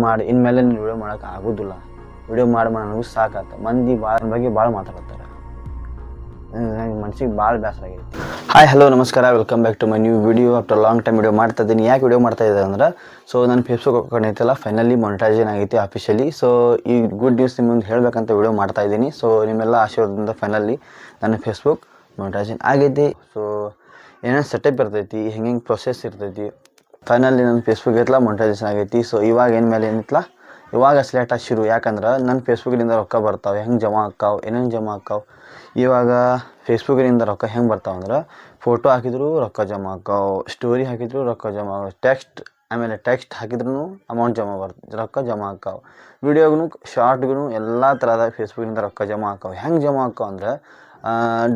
ಮಾಡಿ ಇನ್ಮೇಲೆ ನೀನು ವಿಡಿಯೋ ಮಾಡೋಕೆ ಆಗೋದಿಲ್ಲ, ವಿಡಿಯೋ ಮಾಡಿ ನನಗೂ ಸಾಕಾತ. ಮಂದಿ ಭಾಳ ಬಗ್ಗೆ ಭಾಳ ಮಾತಾಡ್ತಾರೆ, ನನಗೆ ಮನ್ಸಿಗೆ ಭಾಳ ಬೇಸರ ಆಗೈತಿ. ಹಾಯ್ ಹಲೋ ನಮಸ್ಕಾರ, welcome back to my new video. After long time video ಮಾಡ್ತಾ ಇದ್ದೀನಿ. ಯಾಕೆ ವಿಡಿಯೋ ಮಾಡ್ತಾ ಇದ್ದೆ ಅಂದ್ರೆ, ಸೊ ನನ್ನ ಫೇಸ್ಬುಕ್ ಅಕೌಂಟ್ ಐತಲ್ಲ ಫೈನಲಿ ಮೊನಿಟೈಸೇಷನ್ ಆಗೈತಿ ಅಫಿಷಿಯಲಿ. ಸೊ ಈ ಗುಡ್ ನ್ಯೂಸ್ ನಿಮ್ಮ ಮುಂದೆ ಹೇಳಬೇಕಂತ ವಿಡಿಯೋ ಮಾಡ್ತಾ ಇದ್ದೀನಿ. ಸೊ ನಿಮ್ಮೆಲ್ಲ ಆಶೀರ್ವಾದದಿಂದ ಫೈನಲಿ ನನ್ನ ಫೇಸ್ಬುಕ್ ಮೊನಿಟೈಸೇಷನ್ ಆಗೈತಿ. ಸೊ ಏನೇನು ಸೆಟಪ್ ಇರ್ತೈತಿ, ಹೆಂಗೆ ಪ್ರೊಸೆಸ್ ಇರ್ತೈತಿ, ಫೈನಲಿ ನನ್ನ ಫೇಸ್ಬುಕ್ ಐತಲ್ಲ ಮೊನಿಟೈಸೇಷನ್ ಆಗೈತಿ. ಸೊ ಇವಾಗ ಏನು ಮೇಲೆ ಏನಿತ್ತಲ್ಲ ಇವಾಗ ಸ್ಲೇಟಾಗಿ ಶುರು. ಯಾಕಂದ್ರೆ ನನ್ನ ಫೇಸ್ಬುಕ್ಕಿನಿಂದ ರೊಕ್ಕ ಬರ್ತಾವೆ, ಹೆಂಗೆ ಜಮಾ ಆಕ್ಕಾವೆ, ಏನೇನು ಜಮಾ ಆಕ್ಕಾವೆ. ಇವಾಗ ಫೇಸ್ಬುಕ್ಕಿನಿಂದ ರೊಕ್ಕ ಹೆಂಗೆ ಬರ್ತಾವೆ ಅಂದ್ರೆ, ಫೋಟೋ ಹಾಕಿದ್ರು ರೊಕ್ಕ ಜಮಾ ಆಕ್ಕಾವೆ, ಸ್ಟೋರಿ ಹಾಕಿದ್ರು ರೊಕ್ಕ ಜಮಾ ಆಗ, ಟೆಕ್ಸ್ಟ್ ಹಾಕಿದ್ರೂ ಅಮೌಂಟ್ ರೊಕ್ಕ ಜಮಾ ಆಕ್ಕಾವೆ, ವೀಡಿಯೋಗೂ ಶಾರ್ಟ್ಗೂ ಎಲ್ಲ ಥರದ ಫೇಸ್ಬುಕ್ಕಿನಿಂದ ರೊಕ್ಕ ಜಮಾ ಆಕ್ಕಾವೆ. ಹೆಂಗೆ ಜಮಾ ಆಕ್ಕಾವೆ ಅಂದ್ರೆ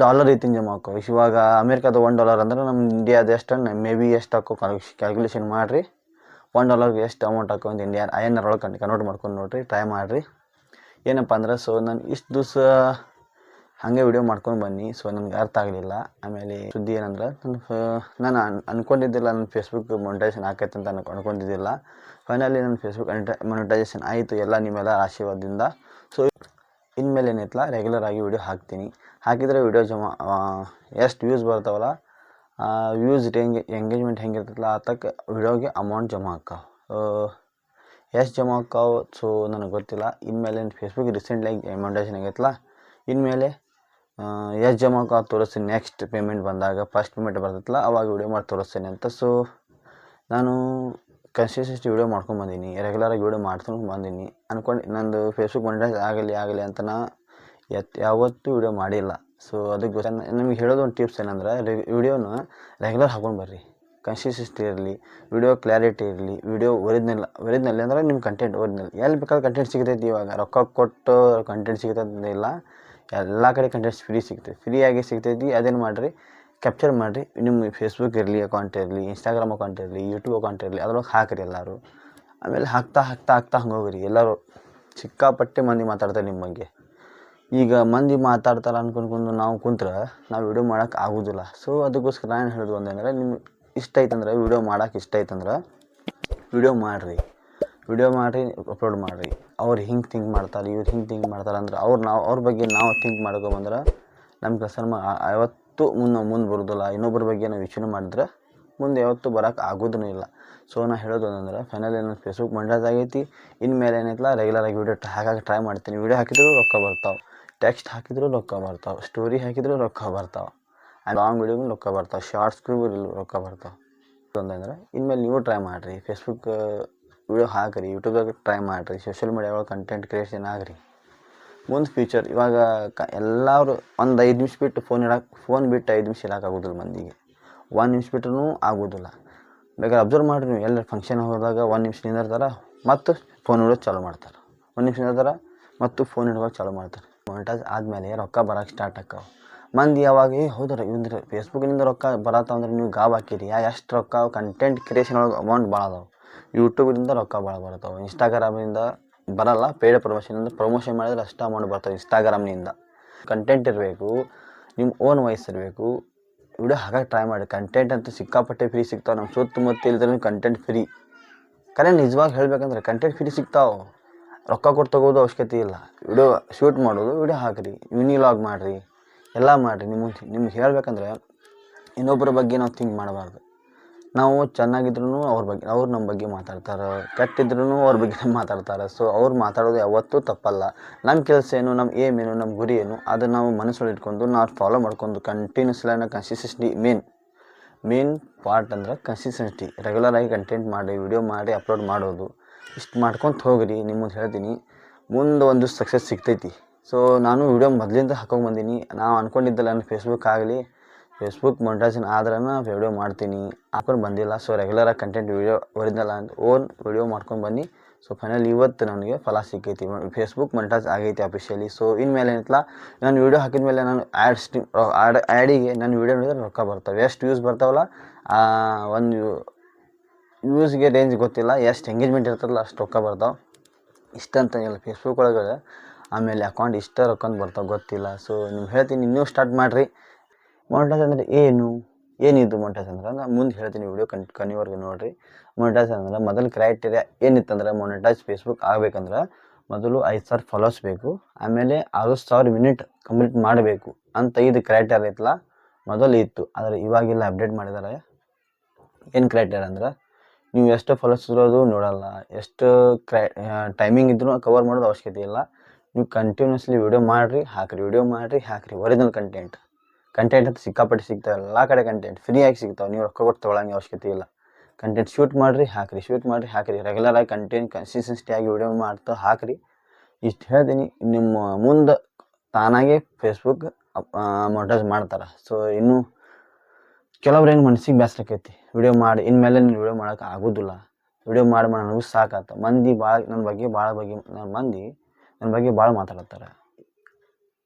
ಡಾಲರ್ ರೀತಿಯಿಂದ ಜಮಾ ಆಕ್ಕಾವೆ. ಇವಾಗ ಅಮೇರಿಕಾದ $1 ಅಂದ್ರೆ ನಮ್ಮ ಇಂಡಿಯಾದ ಎಷ್ಟು ಮೇ ಬಿ ಎಷ್ಟು ಹಾಕೋ ಕ್ಯಾಲ್ಕುಲೇಷನ್ ಮಾಡಿರಿ. $1 ಎಷ್ಟು ಅಮೌಂಟ್ ಹಾಕೊಂಡು ಇಂಡಿಯಾ INR ಒಳಗೆ ಕನ್ವರ್ಟ್ ಮಾಡ್ಕೊಂಡು ನೋಡಿರಿ, ಟ್ರೈ ಮಾಡಿರಿ. ಏನಪ್ಪ ಅಂದ್ರೆ, ಸೊ ನಾನು ಇಷ್ಟು ದಿವಸ ಹಾಗೆ ವಿಡಿಯೋ ಮಾಡ್ಕೊಂಡು ಬನ್ನಿ. ಸೊ ನನಗೆ ಅರ್ಥ ಆಗಲಿಲ್ಲ. ಆಮೇಲೆ ಸುದ್ದಿ ಏನಂದ್ರೆ, ನಾನು ಅಂದ್ಕೊಂಡಿದ್ದಿಲ್ಲ ನನ್ನ ಫೇಸ್ಬುಕ್ ಮೊನಿಟೈಸೇಷನ್ ಆಕೈತೆ ಅಂತ ಅನ್ಕೊಂಡಿದ್ದಿಲ್ಲ. ಫೈನಲಿ ನನ್ನ ಫೇಸ್ಬುಕ್ ಮೊನಿಟೈಸೇಷನ್ ಆಯಿತು, ಎಲ್ಲ ನಿಮ್ಮೆಲ್ಲ ಆಶೀರ್ವಾದದಿಂದ. ಸೊ ಇನ್ಮೇಲೆ ಏನೈತಲ್ಲ ರೆಗ್ಯುಲರ್ ಆಗಿ ವಿಡಿಯೋ ಹಾಕ್ತೀನಿ. ಹಾಕಿದರೆ ವಿಡಿಯೋ ಎಷ್ಟು ವ್ಯೂಸ್ ಬರ್ತಾವಲ್ಲ, ವ್ಯೂಸ್ ಎಂಗೇಜ್ಮೆಂಟ್ ಹೆಂಗಿರ್ತೈತಲ್ಲ ಆತಕ್ಕೆ ವಿಡಿಯೋಗೆ ಅಮೌಂಟ್ ಜಮಾ ಆಕ್ಕಾವೆ. ಎಷ್ಟು ಜಮಾ ಆಕ್ಕಾವೆ ಸೊ ನನಗೆ ಗೊತ್ತಿಲ್ಲ. ಇನ್ಮೇಲೆ ಫೇಸ್ಬುಕ್ ರೀಸೆಂಟ್ಲಾಗಿ ಮೊನಿಟೈಸೇಷನ್ ಆಗೈತಲ್ಲ, ಇನ್ಮೇಲೆ ಎಷ್ಟು ಜಮಾ ಆಕ್ಕಾವೆ ತೋರಿಸ್ತೀನಿ. ನೆಕ್ಸ್ಟ್ ಪೇಮೆಂಟ್ ಬಂದಾಗ, ಫಸ್ಟ್ ಪೇಮೆಂಟ್ ಬರ್ತೈತಲ್ಲ ಅವಾಗ ವಿಡಿಯೋ ಮಾಡಿ ತೋರಿಸ್ತೇನೆ ಅಂತ. ಸೊ ನಾನು ಕನ್ಸಿಸ್ಟೆನ್ಸಿ ವಿಡಿಯೋ ಮಾಡ್ಕೊಂಡು ಬಂದೀನಿ, ರೆಗ್ಯುಲರಾಗಿ ವಿಡಿಯೋ ಮಾಡ್ಕೊಂಡು ಬಂದೀನಿ. ನಂದು ಫೇಸ್ಬುಕ್ ಮೊನಿಟೈಸ್ ಆಗಲಿ ಅಂತ ನಾ ಯಾವತ್ತೂ ವಿಡಿಯೋ ಮಾಡಿಲ್ಲ. ಸೊ ಅದಕ್ಕೆ ನಿಮಗೆ ಹೇಳೋದು ಒಂದು ಟಿಪ್ಸ್ ಏನಂದ್ರೆ, ವಿಡಿಯೋನ ರೆಗ್ಯುಲರ್ ಹಾಕೊಂಡು ಬರ್ರಿ, ಕನ್ಸಿಸ್ಟೆನ್ಸಿ ಇರಲಿ, ವಿಡಿಯೋ ಕ್ಲಾರಿಟಿ ಇರಲಿ, ವಿಡಿಯೋ ಒರಿಜಿನಲ್ ಅಂದರೆ ನಿಮ್ಮ ಕಂಟೆಂಟ್ ಒರಿಜಿನಲ್. ಎಲ್ಲಿ ಬೇಕಾದ್ರೆ ಕಂಟೆಂಟ್ ಸಿಗ್ತೈತಿ. ಇವಾಗ ರೊಕ್ಕ ಕೊಟ್ಟು ಕಂಟೆಂಟ್ ಸಿಗ್ತಂತಿಲ್ಲ, ಎಲ್ಲ ಕಡೆ ಕಂಟೆಂಟ್ಸ್ ಫ್ರೀಯಾಗಿ ಸಿಗ್ತೈತಿ. ಅದೇನು ಮಾಡಿರಿ, ಕ್ಯಾಪ್ಚರ್ ಮಾಡಿರಿ. ನಿಮ್ಮ ಫೇಸ್ಬುಕ್ ಇರಲಿ ಅಕೌಂಟ್ ಇರಲಿ, ಇನ್ಸ್ಟಾಗ್ರಾಮ್ ಅಕೌಂಟ್ ಇರಲಿ, ಯೂಟ್ಯೂಬ್ ಅಕೌಂಟ್ ಇರಲಿ, ಅದ್ರೊಳಗೆ ಹಾಕಿರಿ ಎಲ್ಲರೂ. ಆಮೇಲೆ ಹಾಕ್ತಾ ಹಂಗೆ ಹೋಗ್ರಿ. ಎಲ್ಲರೂ ಸಿಕ್ಕಾಪಟ್ಟೆ ಮಂದಿ ಮಾತಾಡ್ತಾರೆ ನಿಮ್ಮ ಬಗ್ಗೆ. ಈಗ ಮಂದಿ ಮಾತಾಡ್ತಾರೆ ಅನ್ಕೊಂಡು ನಾವು ಕುಂತ್ರೆ ನಾವು ವಿಡಿಯೋ ಮಾಡೋಕೆ ಆಗೋದಿಲ್ಲ. ಸೊ ಅದಕ್ಕೋಸ್ಕರ ನಾನು ಹೇಳೋದು ಒಂದಂದ್ರೆ, ನಿಮ್ಗೆ ಇಷ್ಟ ಐತಂದ್ರೆ, ವಿಡಿಯೋ ಮಾಡೋಕೆ ಇಷ್ಟ ಐತಂದ್ರೆ ವಿಡಿಯೋ ಮಾಡಿರಿ ಅಪ್ಲೋಡ್ ಮಾಡಿರಿ. ಅವ್ರು ಹಿಂಗೆ ಥಿಂಕ್ ಮಾಡ್ತಾರೆ, ಇವ್ರು ಹಿಂಗೆ ಥಿಂಕ್ ಮಾಡ್ತಾರೆ ಅಂದ್ರೆ ಅವ್ರ ಬಗ್ಗೆ ನಾವು ಥಿಂಕ್ ಮಾಡ್ಕೊಂಬಂದ್ರೆ ನಮ್ಮ ಕೆಲಸ ಯಾವತ್ತೂ ಮುಂದೆ ಬರೋದಿಲ್ಲ. ಇನ್ನೊಬ್ಬರ ಬಗ್ಗೆ ನಾವು ಯೋಚನೆ ಮಾಡಿದ್ರೆ ಮುಂದೆ ಯಾವತ್ತೂ ಬರೋಕೆ ಆಗೋದೂ ಇಲ್ಲ. ಸೊ ನಾನು ಹೇಳೋದು ಏನಂದ್ರೆ, ಫೈನಲಿ ನನ್ನ ಫೇಸ್ಬುಕ್ ಮೊನಿಟೈಸ್ ಆಗೈತಿ. ಇನ್ಮೇಲೆ ಏನೈತಲ್ಲ ರೆಗ್ಯುಲರಾಗಿ ವಿಡಿಯೋ ಹಾಕಕ್ಕೆ ಟ್ರೈ ಮಾಡ್ತೀನಿ. ವಿಡಿಯೋ ಹಾಕಿದ್ರು ರೊಕ್ಕ ಬರ್ತಾವೆ, ಟೆಕ್ಸ್ಟ್ ಹಾಕಿದ್ರು ರೊಕ್ಕ ಬರ್ತಾವೆ, ಸ್ಟೋರಿ ಹಾಕಿದ್ರು ರೊಕ್ಕ ಬರ್ತಾವೆ, ಲಾಂಗ್ ವಿಡಿಯೋಗೂ ರೊಕ್ಕ ಬರ್ತಾವೆ, ಶಾರ್ಟ್ಸ್ಗೂ ರೊಕ್ಕ ಬರ್ತಾವೆ. ಅಂತಂದ್ರೆ ಇನ್ಮೇಲೆ ನೀವು ಟ್ರೈ ಮಾಡಿರಿ, ಫೇಸ್ಬುಕ್ ವಿಡಿಯೋ ಹಾಕಿರಿ, ಯೂಟ್ಯೂಬ್ದಾಗ ಟ್ರೈ ಮಾಡಿರಿ, ಸೋಷಿಯಲ್ ಮೀಡಿಯಾ ಒಳಗೆ ಕಂಟೆಂಟ್ ಕ್ರಿಯೇಷನ್ ಆಗಿರಿ. ಮುಂದೆ ಫ್ಯೂಚರ್ ಇವಾಗ ಎಲ್ಲರೂ ಒಂದು 5 ನಿಮಿಷ ಬಿಟ್ಟು ಫೋನ್ ಬಿಟ್ಟು 5 ನಿಮಿಷ ಇರೋಕ್ಕಾಗೋದಿಲ್ಲ ಮಂದಿಗೆ. 1 ನಿಮಿಷ ಬಿಟ್ಟರೂ ಆಗೋದಿಲ್ಲ. ಬೇಕಾದ್ರೆ ಅಬ್ಸರ್ವ್ ಮಾಡಿರಿ, ನೀವು ಎಲ್ಲ ಫಂಕ್ಷನ್ ಹೋದಾಗ 1 ನಿಮಿಷ ನಿಂದಿರ್ತಾರೆ, ಮತ್ತು ಫೋನ್ ಹಿಡಿಯೋದು ಚಾಲೂ ಮಾಡ್ತಾರೆ. 1 ನಿಮಿಷ ನಿಂದಿರ್ತಾರೆ ಮತ್ತು ಫೋನ್ ಹಿಡ್ಕೋಕೆ ಚಾಲೂ ಮಾಡ್ತಾರೆ. ಮೊನಿಟೈಸ್ ಆದಮೇಲೆ ರೊಕ್ಕ ಬರೋಕ್ಕೆ ಸ್ಟಾರ್ಟ್ ಆಕ್ಕಾವೆ. ಮಂದಿ ಯಾವಾಗ ಹೌದ್ರ ಇವಂದ್ರೆ ಫೇಸ್ಬುಕ್ಕಿನಿಂದ ರೊಕ್ಕ ಬರತ್ತವಂದ್ರೆ ನೀವು ಗಾಬ್ ಹಾಕಿರಿ. ಎಷ್ಟು ರೊಕ್ಕ ಕಂಟೆಂಟ್ ಕ್ರಿಯೇಷನ್ ಒಳಗೆ ಅಮೌಂಟ್ ಭಾಳ ಅದಾವೆ. ಯೂಟ್ಯೂಬಿಂದ ರೊಕ್ಕ ಭಾಳ ಬರ್ತಾವೆ, ಇನ್ಸ್ಟಾಗ್ರಾಮಿಂದ ಬರಲ್ಲ. ಪೇಯ್ಡ್ ಪ್ರಮೋಷನ್ ಮಾಡಿದ್ರೆ ಅಷ್ಟು ಅಮೌಂಟ್ ಬರ್ತವೆ ಇನ್ಸ್ಟಾಗ್ರಾಮ್ನಿಂದ. ಕಂಟೆಂಟ್ ಇರಬೇಕು, ನಿಮ್ಮ ಓನ್ ವಾಯ್ಸ್ ಇರಬೇಕು, ವಿಡಿಯೋ ಹಾಕಕ್ಕೆ ಟ್ರೈ ಮಾಡಿ. ಕಂಟೆಂಟ್ ಅಂತೂ ಸಿಕ್ಕಾಪಟ್ಟೆ ಫ್ರೀ ಸಿಗ್ತಾವೆ. ನಮ್ಮ ಸುತ್ತಮುತ್ತ ಇಲ್ದ್ರೆ ಕಂಟೆಂಟ್ ಫ್ರೀ. ಕರೆ ನಿಜವಾಗಿ ಹೇಳಬೇಕಂದ್ರೆ ಕಂಟೆಂಟ್ ಫ್ರೀ ಸಿಗ್ತಾವೆ, ರೊಕ್ಕ ಕೊಟ್ಟು ತಗೋದು ಅವಶ್ಯಕತೆ ಇಲ್ಲ. ವಿಡಿಯೋ ಶೂಟ್ ಮಾಡೋದು, ವಿಡಿಯೋ ಹಾಕಿರಿ, ಲಾಗ್ ಮಾಡಿರಿ, ಎಲ್ಲ ಮಾಡಿರಿ. ನಿಮ್ಗೆ ಹೇಳಬೇಕಂದ್ರೆ, ಇನ್ನೊಬ್ಬರ ಬಗ್ಗೆ ನಾವು ಥಿಂಕ್ ಮಾಡಬಾರ್ದು. ನಾವು ಚೆನ್ನಾಗಿದ್ರೂ ಅವ್ರು ನಮ್ಮ ಬಗ್ಗೆ ಮಾತಾಡ್ತಾರೆ, ಕೆಟ್ಟಿದ್ರೂ ಅವ್ರ ಬಗ್ಗೆ ಮಾತಾಡ್ತಾರೆ. ಸೊ ಅವ್ರು ಮಾತಾಡೋದು ಯಾವತ್ತೂ ತಪ್ಪಲ್ಲ. ನಮ್ಮ ಕೆಲಸ ಏನು, ನಮ್ಮ ಏಮ್ ಏನು, ನಮ್ಮ ಗುರಿ ಏನು, ಅದನ್ನು ನಾವು ಮನಸ್ಸಲ್ಲಿ ಇಟ್ಕೊಂಡು ನಾವು ಫಾಲೋ ಮಾಡ್ಕೊಂಡು ಕಂಟಿನ್ಯೂಸ್ಲಿ ಕನ್ಸಿಸ್ಟೆನ್ಸಿ ಮೇನ್ ಪಾರ್ಟ್ ಅಂದ್ರೆ ಕನ್ಸಿಸ್ಟೆನ್ಸಿ. ರೆಗ್ಯುಲರಾಗಿ ಕಂಟೆಂಟ್ ಮಾಡಿ, ವಿಡಿಯೋ ಮಾಡಿ ಅಪ್ಲೋಡ್ ಮಾಡೋದು, ಇಷ್ಟು ಮಾಡ್ಕೊತ ಹೋಗ್ರಿ. ನಿಮ್ಮದು ಹೇಳ್ತೀನಿ, ಮುಂದೆ ಒಂದು ಸಕ್ಸಸ್ ಸಿಗ್ತೈತಿ. ಸೊ ನಾನು ವಿಡಿಯೋ ಮೊದಲಿಂದ ಹಾಕೊಂಡು ಬಂದೀನಿ. ನಾವು ಅಂದ್ಕೊಂಡಿದ್ದಲ್ಲ ನನ್ನ ಫೇಸ್ಬುಕ್ ಮೊನಿಟೈಸೇಷನ್ ಆದ್ರೆ ವಿಡಿಯೋ ಮಾಡ್ತೀನಿ ಹಾಕೊಂಡು ಬಂದಿಲ್ಲ. ಸೊ ರೆಗ್ಯುಲರಾಗಿ content video original own video ಮಾಡ್ಕೊಂಡು ಬನ್ನಿ. ಸೊ ಫೈನಲ್ ಇವತ್ತು ನನಗೆ ಫಲ ಸಿಕ್ಕೈತಿ, ಫೇಸ್ಬುಕ್ ಮೊನಿಟೈಸ್ ಆಗೈತಿ ಅಫಿಷಿಯಲಿ. ಸೊ ಇನ್ಮೇಲೆ ಏನಿತ್ತಲ್ಲ, ನಾನು ವಿಡಿಯೋ ಹಾಕಿದ ಮೇಲೆ ನಾನು ಆ್ಯಡಿಗೆ ನನ್ನ ವಿಡಿಯೋ ನೋಡಿದ್ರೆ ರೊಕ್ಕ ಬರ್ತವೆ. ಎಷ್ಟು ವ್ಯೂಸ್ ಬರ್ತಾವಲ್ಲ, ಒಂದು ವ್ಯೂಸ್ಗೆ ರೇಂಜ್ ಗೊತ್ತಿಲ್ಲ, ಎಷ್ಟು ಎಂಗೇಜ್ಮೆಂಟ್ ಇರ್ತದಲ್ಲ ಅಷ್ಟು ರೊಕ್ಕ ಬರ್ತಾವೆ. ಇಷ್ಟಂತೇನಿಲ್ಲ ಫೇಸ್ಬುಕ್ ಒಳಗಡೆ. ಆಮೇಲೆ ಅಕೌಂಟ್ ಇಷ್ಟ ರೊಕ್ಕ ಬರ್ತಾವೆ ಗೊತ್ತಿಲ್ಲ. ಸೊ ನಿಮ್ಗೆ ಹೇಳ್ತೀನಿ, ಇನ್ನೂ ಸ್ಟಾರ್ಟ್ ಮಾಡಿರಿ. ಮೊನಿಟೈಸ್ ಅಂದರೆ ಏನು, ಏನಿದು ಮೊನಿಟೈಸ್ ಅಂದ್ರೆ ನಾನು ಮುಂದೆ ಹೇಳ್ತೀನಿ ವಿಡಿಯೋ ಕನ್ನಿವರೆಗೂ ನೋಡಿರಿ. ಮೊನಿಟೈಸ್ ಅಂದ್ರೆ ಮೊದಲು ಕ್ರೈಟೀರಿಯಾ ಏನಿತ್ತಂದ್ರೆ ಮೊನಿಟೈಸ್ ಫೇಸ್ಬುಕ್ ಆಗ್ಬೇಕಂದ್ರೆ ಮೊದಲು 5,000 ಫಾಲೋವರ್ಸ್ ಬೇಕು, ಆಮೇಲೆ 60,000 ಮಿನಿಟ್ ಕಂಪ್ಲೀಟ್ ಮಾಡಬೇಕು ಅಂತ ಇದು ಕ್ರೈಟೀರಿಯಾ ಇತ್ತಲ್ಲ ಮೊದಲು ಇತ್ತು. ಆದರೆ ಇವಾಗೆಲ್ಲ ಅಪ್ಡೇಟ್ ಮಾಡಿದ್ದಾರೆ. ಏನು ಕ್ರೈಟೀರಿಯಾ ಅಂದ್ರೆ ನೀವು ಎಷ್ಟು ಫಾಲೋವರ್ಸ್ ಇರೋದು ನೋಡಲ್ಲ, ಎಷ್ಟು ಟೈಮಿಂಗ್ ಇದ್ರೂ ಕವರ್ ಮಾಡೋದು ಅವಶ್ಯಕತೆ ಇಲ್ಲ. ನೀವು ಕಂಟಿನ್ಯೂಸ್ಲಿ ವಿಡಿಯೋ ಮಾಡಿರಿ ಹಾಕಿರಿ ಒರಿಜಿನಲ್ ಕಂಟೆಂಟ್ ಅಂತ ಸಿಕ್ಕಾಪಟ್ಟೆ ಸಿಗ್ತಾವೆ, ಎಲ್ಲ ಕಡೆ ಕಂಟೆಂಟ್ ಫ್ರೀಯಾಗಿ ಸಿಗ್ತಾವೆ, ನೀವು ರೊಕ್ಕ ಕೊಟ್ಟು ತೊಗೊಳಂಗೆ ಅವಶ್ಯಕತೆ ಇಲ್ಲ. ಕಂಟೆಂಟ್ ಶೂಟ್ ಮಾಡಿರಿ ಹಾಕಿರಿ ರೆಗ್ಯುಲರಾಗಿ ಕಂಟೆಂಟ್ ಕನ್ಸಿಸ್ಟೆನ್ಸಿಯಾಗಿ ವಿಡಿಯೋ ಮಾಡ್ತಾ ಹಾಕಿರಿ. ಇಷ್ಟು ಹೇಳ್ತೀನಿ. ನಿಮ್ಮ ಮುಂದೆ ತಾನಾಗೆ ಫೇಸ್ಬುಕ್ ಮೊನಿಟೈಸ್ ಮಾಡ್ತಾರೆ. ಸೊ ಇನ್ನೂ ಕೆಲವ್ರು ಏನು ಮನ್ಸಿಗೆ ಬೇಸರಕೈತಿ ವಿಡಿಯೋ ಮಾಡಿ ಇನ್ಮೇಲೆ ನೀನು ವಿಡಿಯೋ ಮಾಡೋಕೆ ಆಗೋದಿಲ್ಲ, ವಿಡಿಯೋ ಮಾಡಿ ನನಗೂ ಸಾಕಾಯ್ತು. ಮಂದಿ ನನ್ನ ಬಗ್ಗೆ ಭಾಳ ಮಾತಾಡ್ತಾರೆ.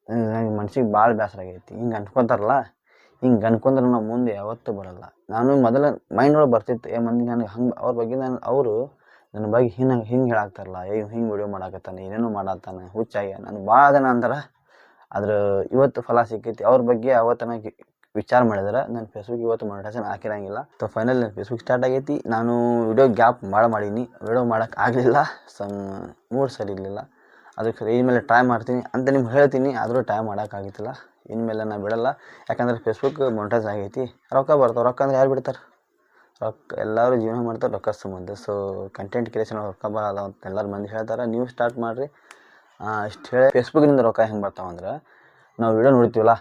ನನಗೆ ಮನ್ಸಿಗೆ ಭಾಳ ಬೇಸರ ಆಗೈತಿ. ಹಿಂಗೆ ಅನ್ಕೊತಾರಲ್ಲ, ಹಿಂಗೆ ಅನ್ಕೊಂಡ್ರೆ ನಾವು ಮುಂದೆ ಯಾವತ್ತೂ ಬರೋಲ್ಲ. ನಾನು ಮೊದಲ ಮೈಂಡ್ ಒಳಗೆ ಬರ್ತಿತ್ತು, ಮಂದಿ ನನಗೆ ಅವ್ರ ಬಗ್ಗೆ ಅವರು ನನ್ನ ಬಗ್ಗೆ ಹಿಂಗೆ ಹೇಳಾಕ್ತಾರಲ್ಲ, ಹಿಂಗೆ ವಿಡಿಯೋ ಮಾಡಾಕತ್ತಾನೆ, ಏನೇನೋ ಮಾಡತ್ತಾನೆ, ಹುಚ್ಚಾಗಿ ನಾನು ಭಾಳ ಜನ ಅಂತಾರೆ. ಆದ್ರೆ ಇವತ್ತು ಫಲ ಸಿಕ್ಕೈತಿ. ಅವ್ರ ಬಗ್ಗೆ ಅವತ್ತನ ವಿಚಾರ ಮಾಡಿದ್ರೆ ನಾನು ಫೇಸ್ಬುಕ್ ಇವತ್ತು ಮೊನಿಟೈಸೇಷನ್ ಹಾಕಿರಂಗಿಲ್ಲ. ಸೊ ಫೈನಲ್ ನನ್ನ ಫೇಸ್ಬುಕ್ ಸ್ಟಾರ್ಟ್ ಆಗೈತಿ. ನಾನು ವಿಡಿಯೋ ಗ್ಯಾಪ್ ಭಾಳ ಮಾಡೀನಿ, ವಿಡಿಯೋ ಮಾಡೋಕೆ ಆಗಲಿಲ್ಲ, ಮೂಡ್ ಸರಿ ಇರಲಿಲ್ಲ. ಅದಕ್ಕೆ ಇನ್ಮೇಲೆ ಟ್ರೈ ಮಾಡ್ತೀನಿ ಅಂತ ನಿಮ್ಗೆ ಹೇಳ್ತೀನಿ. ಆದರೂ ಟ್ರೈ ಮಾಡೋಕ್ಕಾಗಿತ್ತಿಲ್ಲ. ಇನ್ಮೇಲೆ ನಾನು ಬಿಡಲ್ಲ, ಯಾಕಂದ್ರೆ ಫೇಸ್ಬುಕ್ ಮೊನಿಟೈಸ್ ಆಗೈತಿ. ರೊಕ್ಕ ಬರ್ತಾವೆ. ರೊಕ್ಕ ಅಂದ್ರೆ ಯಾರು ಬಿಡ್ತಾರೆ? ಎಲ್ಲರೂ ಜೀವನ ಮಾಡ್ತಾರೆ ರೊಕ್ಕ ಸಂಬಂಧ. ಸೊ ಕಂಟೆಂಟ್ ಕ್ರಿಯೇಷನ್ ರೊಕ್ಕ ಬರಲ್ಲ ಅಂತ ಎಲ್ಲರೂ ಮಂದಿ ಹೇಳ್ತಾರೆ. ನೀವು ಸ್ಟಾರ್ಟ್ ಮಾಡಿರಿ. ಇಷ್ಟು ಹೇಳಿ ಫೇಸ್ಬುಕ್ನಿಂದ ರೊಕ್ಕ ಹೆಂಗೆ ಬರ್ತಾವಂದ್ರೆ, ನಾವು ವಿಡಿಯೋ ನೋಡ್ತೀವಲ್ಲ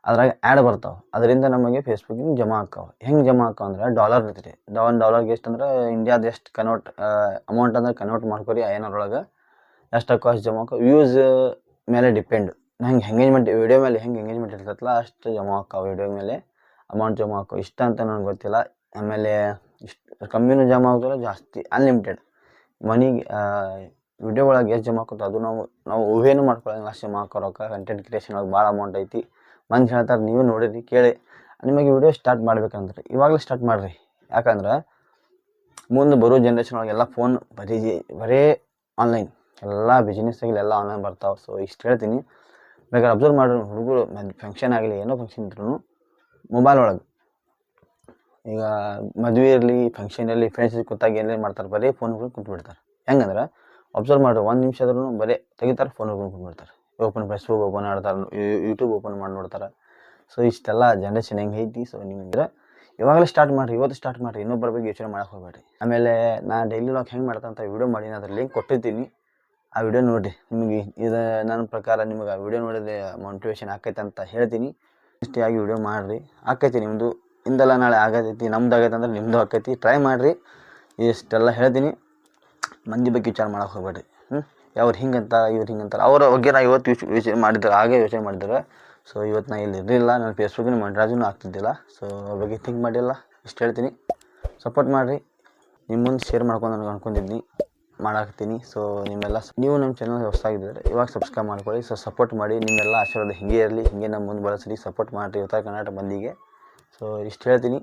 ಅದ್ರಾಗ ಆ್ಯಡ್ ಬರ್ತಾವೆ, ಅದರಿಂದ ನಮಗೆ ಫೇಸ್ಬುಕ್ಕಿಗೆ ಜಮಾ ಆಕ್ಕಾವೆ. ಹೆಂಗೆ ಜಮಾ ಆಕ್ಕಾವ ಅಂದ್ರೆ $1 ಇರ್ತೈತಿ. $1 ಎಷ್ಟು ಅಂದ್ರೆ ಇಂಡಿಯಾದ ಎಷ್ಟು ಅಮೌಂಟ್ ಅಂದ್ರೆ ಕನ್ವರ್ಟ್ ಮಾಡ್ಕೊರಿ ಐನರೊಳಗೆ ಎಷ್ಟು ಕಾಸ್ಟ್ ಜಮಾ ಆಕೋ. ವ್ಯೂಸ್ ಮೇಲೆ ಡಿಪೆಂಡ್. ಹೆಂಗೆ ಎಂಗೇಜ್ಮೆಂಟ್ ವಿಡಿಯೋ ಮೇಲೆ ಹೆಂಗೆ ಎಂಗೇಜ್ಮೆಂಟ್ ಇರ್ತೈತಲ್ಲ ಅಷ್ಟು ಜಮಾ ಆಕ್ಕಾವ. ವಿಡಿಯೋ ಮೇಲೆ ಅಮೌಂಟ್ ಜಮಾ ಆಕೋ. ಇಷ್ಟ ಅಂತ ನನಗೆ ಗೊತ್ತಿಲ್ಲ. ಆಮೇಲೆ ಇಷ್ಟು ಕಮ್ಮಿನೂ ಜಮಾ ಆಗೋದಿಲ್ಲ, ಜಾಸ್ತಿ ಅನ್ಲಿಮಿಟೆಡ್ ಮನಿಗೆ ವಿಡಿಯೋ ಒಳಗೆ ಎಷ್ಟು ಜಮಾ ಆಕುತ್ತೋ ಅದು ನಾವು ಊಹೆನೂ ಮಾಡ್ಕೊಳ್ಳೋಂಗಿಲ್ಲ ಅಷ್ಟು ಜಮಾ ಆಕೋ ರೊಕ್ಕ. ಕಂಟೆಂಟ್ ಕ್ರಿಯೇಷನ್ ಒಳಗೆ ಭಾಳ ಅಮೌಂಟ್ ಐತಿ. ಮಂದಿ ಹೇಳ್ತಾರೆ, ನೀವು ನೋಡಿರಿ ಕೇಳಿ. ನಿಮಗೆ ವಿಡಿಯೋ ಸ್ಟಾರ್ಟ್ ಮಾಡ್ಬೇಕಂದ್ರೆ ಇವಾಗಲೇ ಸ್ಟಾರ್ಟ್ ಮಾಡಿರಿ. ಯಾಕಂದ್ರೆ ಮುಂದೆ ಬರೋ ಜನ್ರೇಷನ್ ಒಳಗೆಲ್ಲ ಫೋನ್ ಬರೀ ಆನ್ಲೈನ್, ಎಲ್ಲ ಬಿಸ್ನೆಸ್ ಆಗಲಿ ಎಲ್ಲ ಆನ್ಲೈನ್ ಬರ್ತಾವೆ. ಸೊ ಇಷ್ಟು ಹೇಳ್ತೀನಿ. ಬೇಕಾದ್ರೆ ಅಬ್ಸರ್ವ್ ಮಾಡಿರಿ, ಹುಡುಗರು ಫಂಕ್ಷನ್ ಆಗಲಿ ಏನೋ ಫಂಕ್ಷನ್ ಇದ್ರೂ ಮೊಬೈಲ್ ಒಳಗೆ, ಈಗ ಮದುವೆ ಇರಲಿ ಫಂಕ್ಷನ್ ಇರಲಿ ಫ್ರೆಂಡ್ಸ್ ಕೂತಾಗ ಏನೇನು ಮಾಡ್ತಾರೆ, ಬರೀ ಫೋನ್ ಹಿಡ್ಕೊಂಡು ಕುಂತ್ಬಿಡ್ತಾರೆ. ಹೆಂಗಂದ್ರೆ ಅಬ್ಸರ್ವ್ ಮಾಡಿರಿ, 1 ನಿಮಿಷ ಆದ್ರೂ ಬರೀ ತೆಗಿತಾರೆ, ಫೋನ್ ಹಿಡ್ಕೊಂಡು ಕುಂತ್ಬಿಡ್ತಾರೆ. ಫೇಸ್ಬುಕ್ ಓಪನ್ ಮಾಡ್ತಾರೆ, ಯೂಟ್ಯೂಬ್ ಓಪನ್ ಮಾಡಿ ನೋಡ್ತಾರೆ. ಸೊ ಇಷ್ಟೆಲ್ಲ ಜನ್ರೇಷನ್ ಹೆಂಗೆ ಐತಿ. ಸೊ ನಿಮ್ಗೆ ಇವಾಗಲೇ ಸ್ಟಾರ್ಟ್ ಮಾಡಿರಿ, ಇವತ್ತು ಸ್ಟಾರ್ಟ್ ಮಾಡಿರಿ, ಇನ್ನೊಬ್ಬರ ಬಗ್ಗೆ ಯೋಚನೆ ಮಾಡೋಕೆ ಹೋಗ್ಬೇಡ್ರಿ. ಆಮೇಲೆ ನಾನು ಡೈಲಿ ಲಾಗ್ ಹೆಂಗೆ ಮಾಡ್ತಾ ಅಂತ ವಿಡಿಯೋ ಮಾಡೀನಿ, ಅದ್ರ ಲಿಂಕ್ ಕೊಟ್ಟಿರ್ತೀನಿ. ಆ ವಿಡಿಯೋ ನೋಡಿರಿ. ನಿಮಗೆ ಇದು ನನ್ನ ಪ್ರಕಾರ ನಿಮಗೆ ಆ ವಿಡಿಯೋ ನೋಡಿದ್ರೆ ಮೋಟಿವೇಶನ್ ಆಕೈತೆ ಅಂತ ಹೇಳ್ತೀನಿ. ಇಷ್ಟಾಗಿ ವಿಡಿಯೋ ಮಾಡಿರಿ, ಆಕೈತಿ ನಿಮ್ಮದು. ಇಂದೆಲ್ಲ ನಾಳೆ ಆಗತೈತಿ, ನಮ್ದು ಆಗೈತೆ ಅಂದ್ರೆ ನಿಮ್ಮದು ಆಕೈತಿ. ಟ್ರೈ ಮಾಡಿರಿ. ಇಷ್ಟೆಲ್ಲ ಹೇಳ್ತೀನಿ. ಮಂದಿ ಬಗ್ಗೆ ವಿಚಾರ ಮಾಡೋಕೆ ಹೋಗ್ಬೇಡ್ರಿ. ಅವ್ರು ಹಿಂಗಂತ ಇವ್ರು ಹಿಂಗಂತಾರೆ, ಅವರ ಬಗ್ಗೆ ನಾ ಇವತ್ತು ಯೋಚನೆ ಮಾಡಿದ್ದಾರೆ, ಹಾಗೆ ಯೋಚನೆ ಮಾಡಿದ್ದಾರೆ. ಸೊ ಇವತ್ತು ನಾ ಇಲ್ಲಿ ಇರಲಿಲ್ಲ, ನಾನು ಫೇಸ್ಬುಕ್ಕಿನ ಮೊನಿಟೈಸೇಷನ್ ಆಗ್ತಿದ್ದಿಲ್ಲ. ಸೊ ಅವ್ರ ಬಗ್ಗೆ ಥಿಂಕ್ ಮಾಡಿಲ್ಲ. ಇಷ್ಟು ಹೇಳ್ತೀನಿ. ಸಪೋರ್ಟ್ ಮಾಡಿರಿ. ನಿಮ್ಮ ಮುಂದೆ ಶೇರ್ ಮಾಡ್ಕೊಂಡು ನನಗೆ ಅನ್ಕೊಂಡಿದ್ದೀನಿ, ಮಾಡಾಕ್ತೀನಿ. ಸೊ ನೀವು ನಮ್ಮ ಚಾನಲ್ ಹೊಸದಾಗಿದ್ದರೆ ಇವಾಗ ಸಬ್ಸ್ಕ್ರೈಬ್ ಮಾಡ್ಕೊಳ್ಳಿ. ಸೊ ಸಪೋರ್ಟ್ ಮಾಡಿ. ನಿಮ್ಮೆಲ್ಲ ಆಶೀರ್ವಾದ ಹಿಂಗೆ ಇರಲಿ, ಹಿಂಗೆ ನಮ್ಮ ಮುಂದೆ ಬಳಸಲಿ. ಸಪೋರ್ಟ್ ಮಾಡಿರಿ ಉತ್ತರ ಕರ್ನಾಟಕ ಮಂದಿಗೆ. ಸೊ ಇಷ್ಟು ಹೇಳ್ತೀನಿ.